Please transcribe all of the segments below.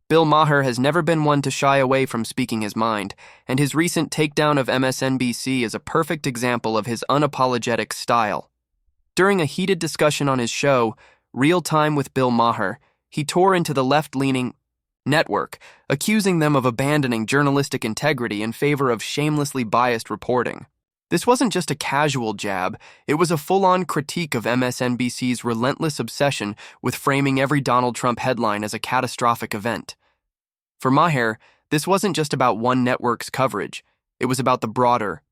Bill Maher has never been one to shy away from speaking his mind, and his recent takedown of MSNBC is a perfect example of his unapologetic style. During a heated discussion on his show, Real Time with Bill Maher, he tore into the left-leaning network, accusing them of abandoning journalistic integrity in favor of shamelessly biased reporting. This wasn't just a casual jab, it was a full-on critique of MSNBC's relentless obsession with framing every Donald Trump headline as a catastrophic event. For Maher, this wasn't just about one network's coverage, it was about the broader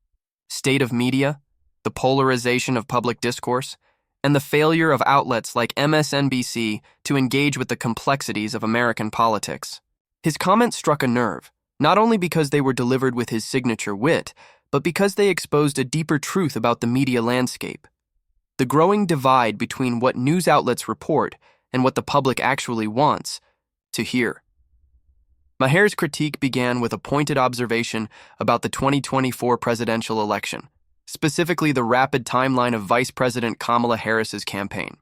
state of media, the polarization of public discourse, and the failure of outlets like MSNBC to engage with the complexities of American politics. His comments struck a nerve, not only because they were delivered with his signature wit, but because they exposed a deeper truth about the media landscape. The growing divide between what news outlets report and what the public actually wants to hear. Maher's critique began with a pointed observation about the 2024 presidential election, specifically the rapid timeline of Vice President Kamala Harris's campaign.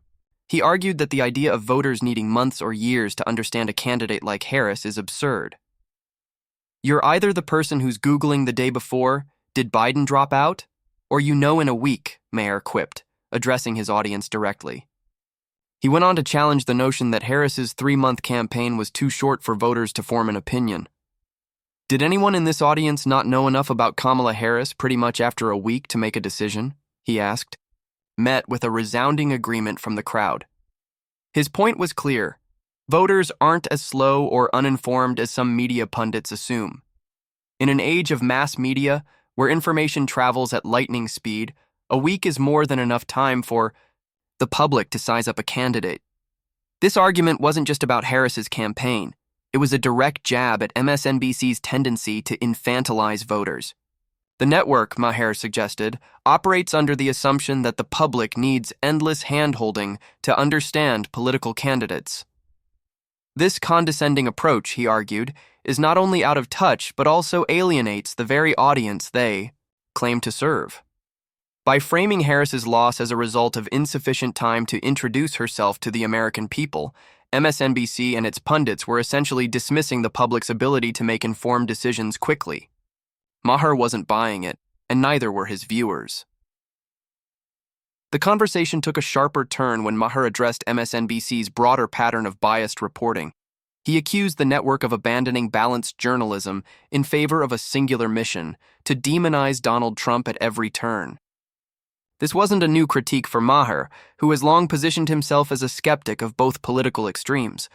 He argued that the idea of voters needing months or years to understand a candidate like Harris is absurd. You're either the person who's Googling the day before, "Did Biden drop out?" or you know in a week, Maher quipped, addressing his audience directly. He went on to challenge the notion that Harris's 3-month campaign was too short for voters to form an opinion. Did anyone in this audience not know enough about Kamala Harris pretty much after a week to make a decision? He asked, met with a resounding agreement from the crowd. His point was clear. Voters aren't as slow or uninformed as some media pundits assume. In an age of mass media, where information travels at lightning speed, a week is more than enough time for the public to size up a candidate. This argument wasn't just about Harris's campaign. It was a direct jab at MSNBC's tendency to infantilize voters. The network, Maher suggested, operates under the assumption that the public needs endless hand-holding to understand political candidates. This condescending approach, he argued, is not only out of touch but also alienates the very audience they claim to serve. By framing Harris's loss as a result of insufficient time to introduce herself to the American people, MSNBC and its pundits were essentially dismissing the public's ability to make informed decisions quickly. Maher wasn't buying it, and neither were his viewers. The conversation took a sharper turn when Maher addressed MSNBC's broader pattern of biased reporting. He accused the network of abandoning balanced journalism in favor of a singular mission to demonize Donald Trump at every turn. This wasn't a new critique for Maher, who has long positioned himself as a skeptic of both political extremes.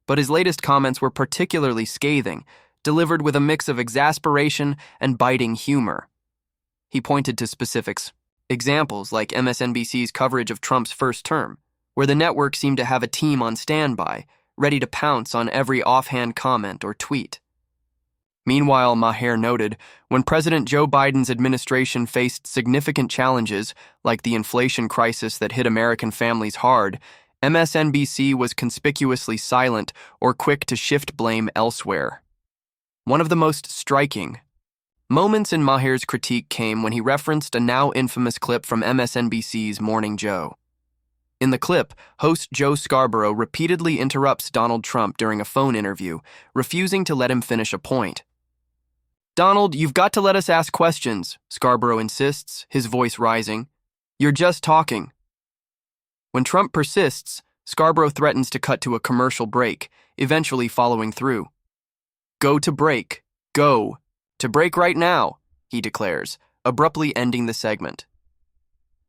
But his latest comments were particularly scathing, delivered with a mix of exasperation and biting humor. He pointed to specifics, examples like MSNBC's coverage of Trump's first term, where the network seemed to have a team on standby, ready to pounce on every offhand comment or tweet. Meanwhile, Maher noted, when President Joe Biden's administration faced significant challenges, like the inflation crisis that hit American families hard, MSNBC was conspicuously silent or quick to shift blame elsewhere. One of the most striking moments in Maher's critique came when he referenced a now infamous clip from MSNBC's Morning Joe. In the clip, host Joe Scarborough repeatedly interrupts Donald Trump during a phone interview, refusing to let him finish a point. "Donald, you've got to let us ask questions," Scarborough insists, his voice rising. "You're just talking." When Trump persists, Scarborough threatens to cut to a commercial break, eventually following through. "Go to break. Go. To break right now," he declares, abruptly ending the segment.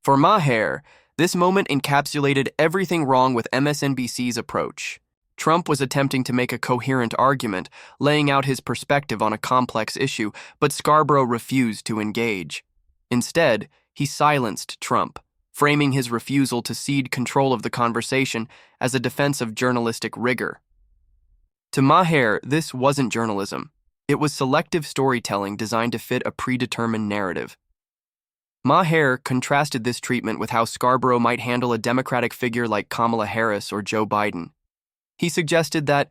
For Maher, this moment encapsulated everything wrong with MSNBC's approach. Trump was attempting to make a coherent argument, laying out his perspective on a complex issue, but Scarborough refused to engage. Instead, he silenced Trump, framing his refusal to cede control of the conversation as a defense of journalistic rigor. To Maher, this wasn't journalism. It was selective storytelling designed to fit a predetermined narrative. Maher contrasted this treatment with how Scarborough might handle a Democratic figure like Kamala Harris or Joe Biden. He suggested that,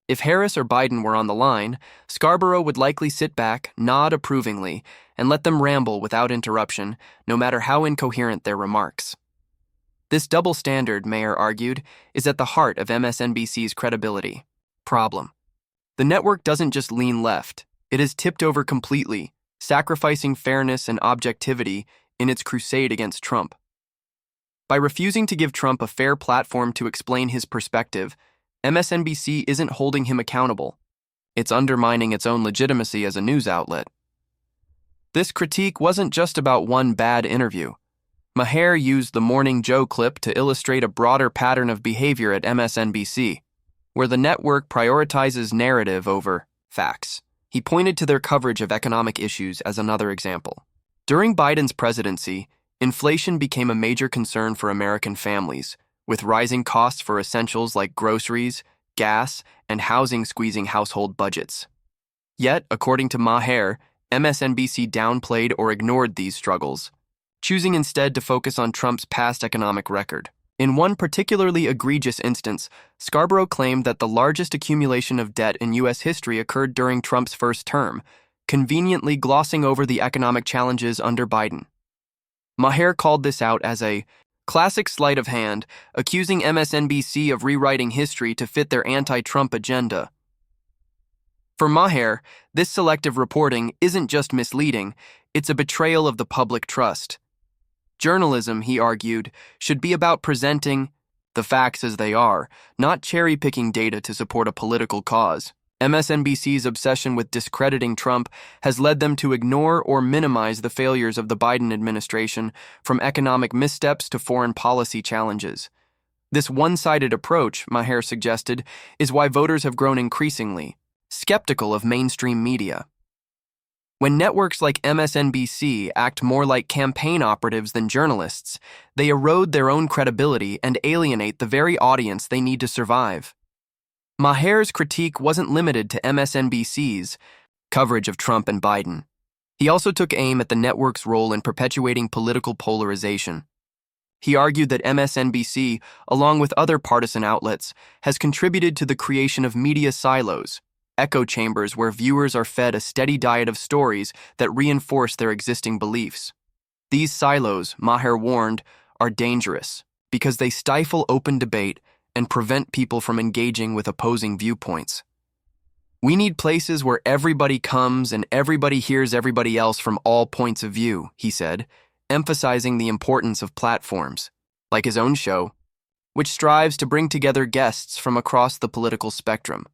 if Harris or Biden were on the line, Scarborough would likely sit back, nod approvingly, and let them ramble without interruption, no matter how incoherent their remarks. This double standard, Maher argued, is at the heart of MSNBC's credibility problem. The network doesn't just lean left, it has tipped over completely, sacrificing fairness and objectivity in its crusade against Trump. By refusing to give Trump a fair platform to explain his perspective, MSNBC isn't holding him accountable. It's undermining its own legitimacy as a news outlet. This critique wasn't just about one bad interview. Maher used the Morning Joe clip to illustrate a broader pattern of behavior at MSNBC, where the network prioritizes narrative over facts. He pointed to their coverage of economic issues as another example. During Biden's presidency, inflation became a major concern for American families, with rising costs for essentials like groceries, gas, and housing squeezing household budgets. Yet, according to Maher, MSNBC downplayed or ignored these struggles, choosing instead to focus on Trump's past economic record. In one particularly egregious instance, Scarborough claimed that the largest accumulation of debt in U.S. history occurred during Trump's first term, conveniently glossing over the economic challenges under Biden. Maher called this out as a classic sleight of hand, accusing MSNBC of rewriting history to fit their anti-Trump agenda. For Maher, this selective reporting isn't just misleading, it's a betrayal of the public trust. Journalism, he argued, should be about presenting the facts as they are, not cherry-picking data to support a political cause. MSNBC's obsession with discrediting Trump has led them to ignore or minimize the failures of the Biden administration, from economic missteps to foreign policy challenges. This one-sided approach, Maher suggested, is why voters have grown increasingly skeptical of mainstream media. When networks like MSNBC act more like campaign operatives than journalists, they erode their own credibility and alienate the very audience they need to survive. Maher's critique wasn't limited to MSNBC's coverage of Trump and Biden. He also took aim at the network's role in perpetuating political polarization. He argued that MSNBC, along with other partisan outlets, has contributed to the creation of media silos, echo chambers where viewers are fed a steady diet of stories that reinforce their existing beliefs. These silos, Maher warned, are dangerous because they stifle open debate and prevent people from engaging with opposing viewpoints. We need places where everybody comes and everybody hears everybody else from all points of view, he said, emphasizing the importance of platforms, like his own show, which strives to bring together guests from across the political spectrum.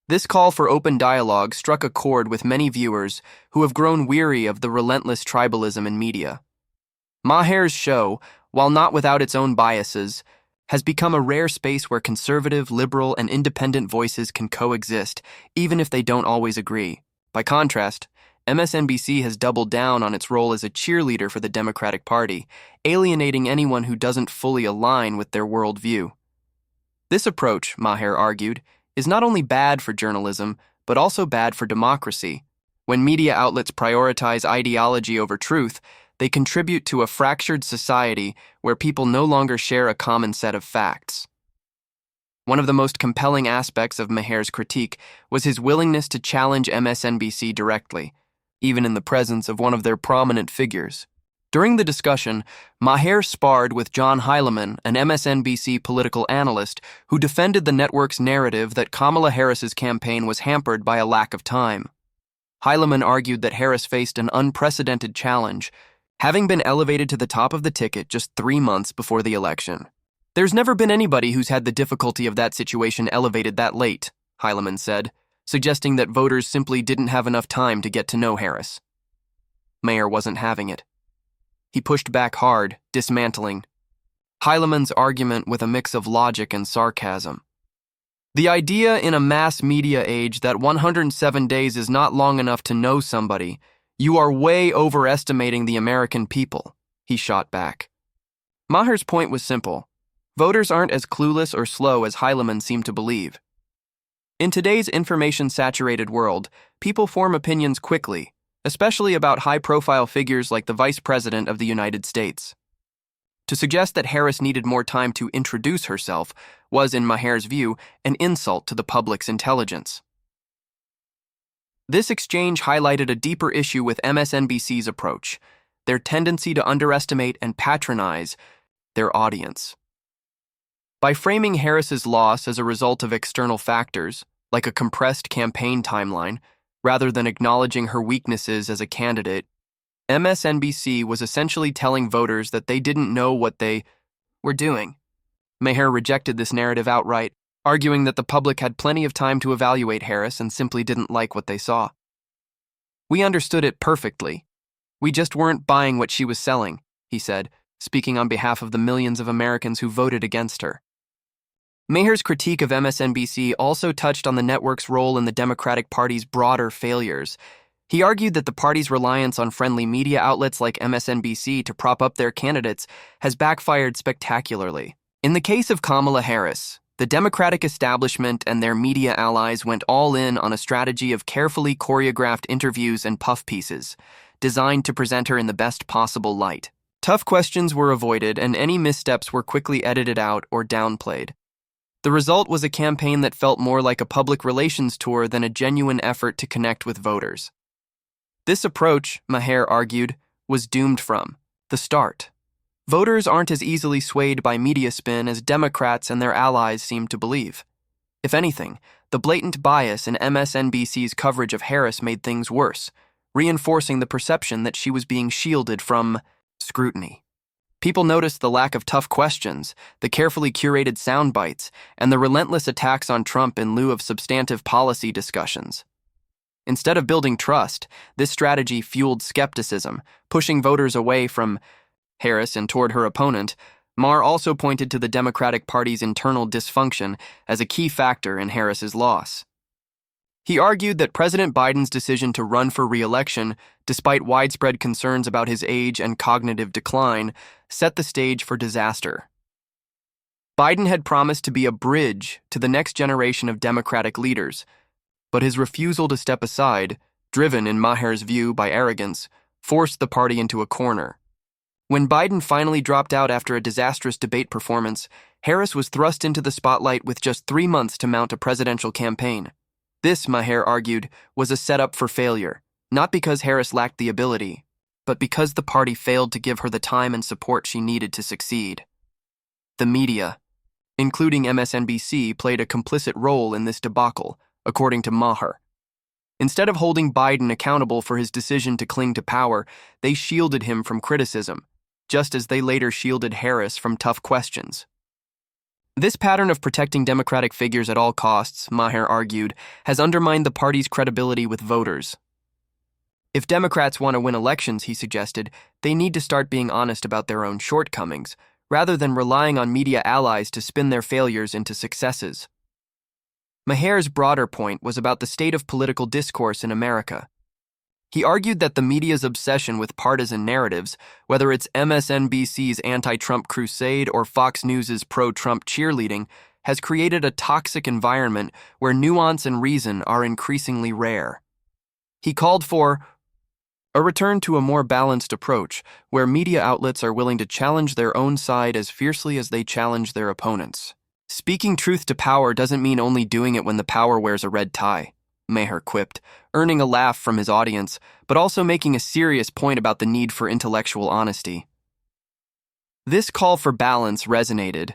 This call for open dialogue struck a chord with many viewers who have grown weary of the relentless tribalism in media. Maher's show, while not without its own biases, has become a rare space where conservative, liberal, and independent voices can coexist, even if they don't always agree. By contrast, MSNBC has doubled down on its role as a cheerleader for the Democratic Party, alienating anyone who doesn't fully align with their worldview. This approach, Maher argued, is not only bad for journalism, but also bad for democracy. When media outlets prioritize ideology over truth, they contribute to a fractured society where people no longer share a common set of facts. One of the most compelling aspects of Maher's critique was his willingness to challenge MSNBC directly, even in the presence of one of their prominent figures. During the discussion, Maher sparred with John Heilemann, an MSNBC political analyst who defended the network's narrative that Kamala Harris's campaign was hampered by a lack of time. Heilemann argued that Harris faced an unprecedented challenge, having been elevated to the top of the ticket just 3 months before the election. There's never been anybody who's had the difficulty of that situation elevated that late, Heilemann said, suggesting that voters simply didn't have enough time to get to know Harris. Maher wasn't having it. He pushed back hard, dismantling Heilemann's argument with a mix of logic and sarcasm. The idea in a mass media age that 107 days is not long enough to know somebody, you are way overestimating the American people, he shot back. Maher's point was simple. Voters aren't as clueless or slow as Heilemann seemed to believe. In today's information-saturated world, people form opinions quickly, especially about high-profile figures like the Vice President of the United States. To suggest that Harris needed more time to introduce herself was, in Maher's view, an insult to the public's intelligence. This exchange highlighted a deeper issue with MSNBC's approach, their tendency to underestimate and patronize their audience. By framing Harris's loss as a result of external factors, like a compressed campaign timeline, rather than acknowledging her weaknesses as a candidate. MSNBC was essentially telling voters that they didn't know what they were doing. Maher rejected this narrative outright, arguing that the public had plenty of time to evaluate Harris and simply didn't like what they saw. "We understood it perfectly. We just weren't buying what she was selling," he said, speaking on behalf of the millions of Americans who voted against her. Maher's critique of MSNBC also touched on the network's role in the Democratic Party's broader failures. He argued that the party's reliance on friendly media outlets like MSNBC to prop up their candidates has backfired spectacularly. In the case of Kamala Harris, the Democratic establishment and their media allies went all in on a strategy of carefully choreographed interviews and puff pieces, designed to present her in the best possible light. Tough questions were avoided, and any missteps were quickly edited out or downplayed. The result was a campaign that felt more like a public relations tour than a genuine effort to connect with voters. This approach, Maher argued, was doomed from the start. Voters aren't as easily swayed by media spin as Democrats and their allies seem to believe. If anything, the blatant bias in MSNBC's coverage of Harris made things worse, reinforcing the perception that she was being shielded from scrutiny. People noticed the lack of tough questions, the carefully curated sound bites, and the relentless attacks on Trump in lieu of substantive policy discussions. Instead of building trust, this strategy fueled skepticism, pushing voters away from Harris and toward her opponent. Maher also pointed to the Democratic Party's internal dysfunction as a key factor in Harris's loss. He argued that President Biden's decision to run for re-election, despite widespread concerns about his age and cognitive decline, set the stage for disaster. Biden had promised to be a bridge to the next generation of Democratic leaders, but his refusal to step aside, driven in Maher's view by arrogance, forced the party into a corner. When Biden finally dropped out after a disastrous debate performance, Harris was thrust into the spotlight with just 3 months to mount a presidential campaign. This, Maher argued, was a setup for failure, not because Harris lacked the ability, but because the party failed to give her the time and support she needed to succeed. The media, including MSNBC, played a complicit role in this debacle, according to Maher. Instead of holding Biden accountable for his decision to cling to power, they shielded him from criticism, just as they later shielded Harris from tough questions. This pattern of protecting Democratic figures at all costs, Maher argued, has undermined the party's credibility with voters. If Democrats want to win elections, he suggested, they need to start being honest about their own shortcomings, rather than relying on media allies to spin their failures into successes. Maher's broader point was about the state of political discourse in America. He argued that the media's obsession with partisan narratives, whether it's MSNBC's anti-Trump crusade or Fox News's pro-Trump cheerleading, has created a toxic environment where nuance and reason are increasingly rare. He called for a return to a more balanced approach, where media outlets are willing to challenge their own side as fiercely as they challenge their opponents. Speaking truth to power doesn't mean only doing it when the power wears a red tie, Maher quipped, earning a laugh from his audience, but also making a serious point about the need for intellectual honesty. This call for balance resonated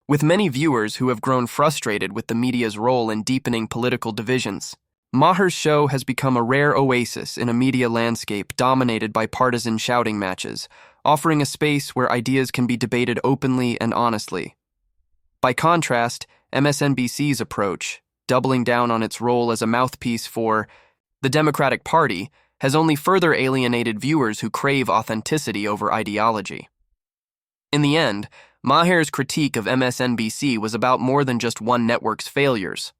with many viewers who have grown frustrated with the media's role in deepening political divisions. Maher's show has become a rare oasis in a media landscape dominated by partisan shouting matches, offering a space where ideas can be debated openly and honestly. By contrast, MSNBC's approach, doubling down on its role as a mouthpiece for the Democratic Party, has only further alienated viewers who crave authenticity over ideology. In the end, Maher's critique of MSNBC was about more than just one network's failures.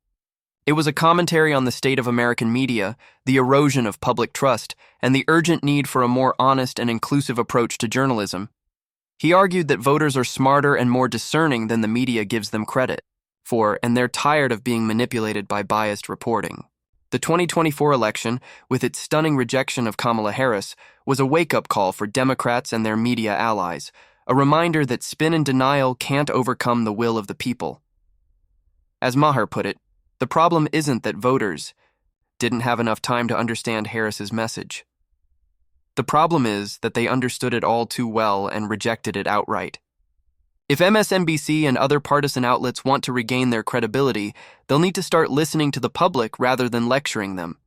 It was a commentary on the state of American media, the erosion of public trust, and the urgent need for a more honest and inclusive approach to journalism. He argued that voters are smarter and more discerning than the media gives them credit for, and they're tired of being manipulated by biased reporting. The 2024 election, with its stunning rejection of Kamala Harris, was a wake-up call for Democrats and their media allies, a reminder that spin and denial can't overcome the will of the people. As Maher put it, the problem isn't that voters didn't have enough time to understand Harris's message. The problem is that they understood it all too well and rejected it outright. If MSNBC and other partisan outlets want to regain their credibility, they'll need to start listening to the public rather than lecturing them.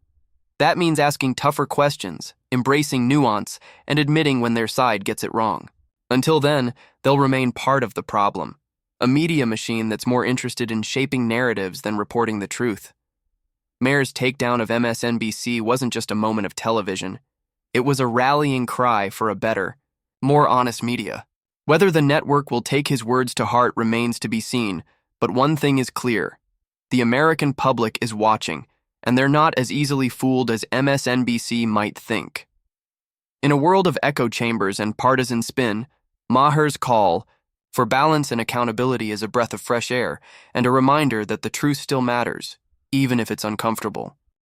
That means asking tougher questions, embracing nuance, and admitting when their side gets it wrong. Until then, they'll remain part of the problem, a media machine that's more interested in shaping narratives than reporting the truth. Maher's takedown of MSNBC wasn't just a moment of television. It was a rallying cry for a better, more honest media. Whether the network will take his words to heart remains to be seen, but one thing is clear. The American public is watching, and they're not as easily fooled as MSNBC might think. In a world of echo chambers and partisan spin, Maher's call for balance and accountability is a breath of fresh air and a reminder that the truth still matters, even if it's uncomfortable.